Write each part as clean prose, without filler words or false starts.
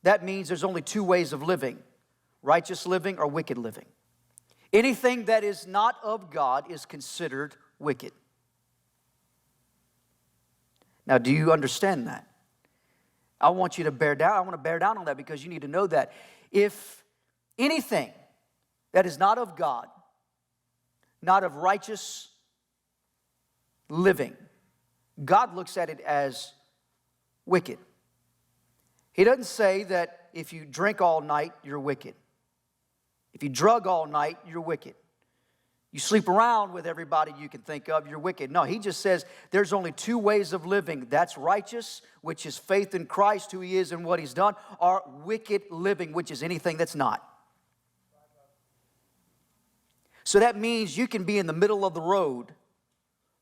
That means there's only two ways of living: righteous living or wicked living. Anything that is not of God is considered wicked. Now, do you understand that? I want you to bear down. I want to bear down on that, because you need to know that if anything that is not of God, not of righteous living, God looks at it as wicked. He doesn't say that if you drink all night, you're wicked. If you drug all night, you're wicked. You sleep around with everybody you can think of, you're wicked. No, he just says there's only two ways of living. That's righteous, which is faith in Christ, who he is and what he's done, or wicked living, which is anything that's not. So that means you can be in the middle of the road,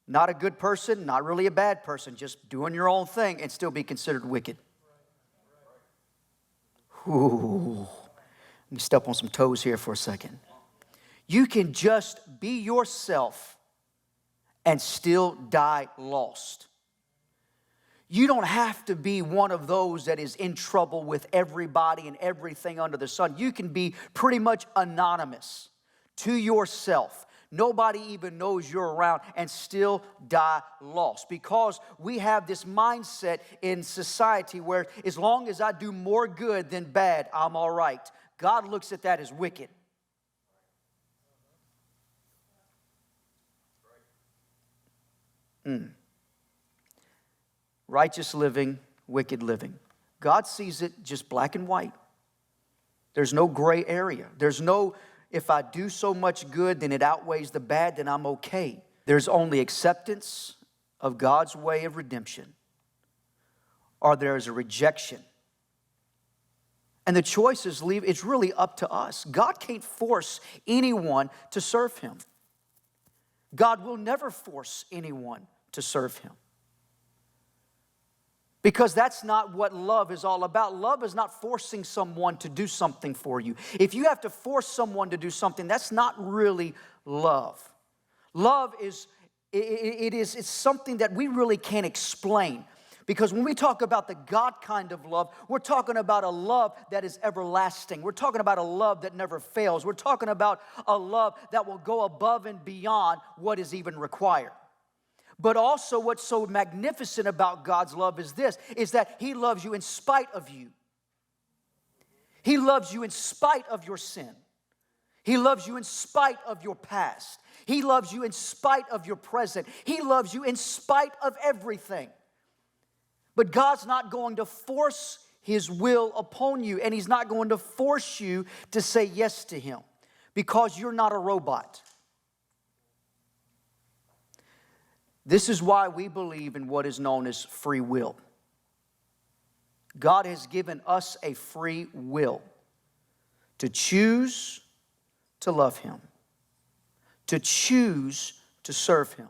not a good person, not really a bad person, just doing your own thing, and still be considered wicked. Ooh. Let me step on some toes here for a second. You can just be yourself and still die lost. You don't have to be one of those that is in trouble with everybody and everything under the sun. You can be pretty much anonymous to yourself. Nobody even knows you're around, and still die lost. Because we have this mindset in society where as long as I do more good than bad, I'm all right. God looks at that as wicked. Righteous living, wicked living. God sees it just black and white. There's no gray area. There's no, if I do so much good, then it outweighs the bad, then I'm okay. There's only acceptance of God's way of redemption, or there is a rejection. And the choice is it's really up to us. God can't force anyone to serve him. God will never force anyone to serve him. Because that's not what love is all about. Love is not forcing someone to do something for you. If you have to force someone to do something, that's not really love. Love is it's something that we really can't explain. Because when we talk about the God kind of love, we're talking about a love that is everlasting. We're talking about a love that never fails. We're talking about a love that will go above and beyond what is even required. But also what's so magnificent about God's love is this, is that he loves you in spite of you. He loves you in spite of your sin. He loves you in spite of your past. He loves you in spite of your present. He loves you in spite of everything. But God's not going to force his will upon you, and he's not going to force you to say yes to him, because you're not a robot. This is why we believe in what is known as free will. God has given us a free will to choose to love him, to choose to serve him.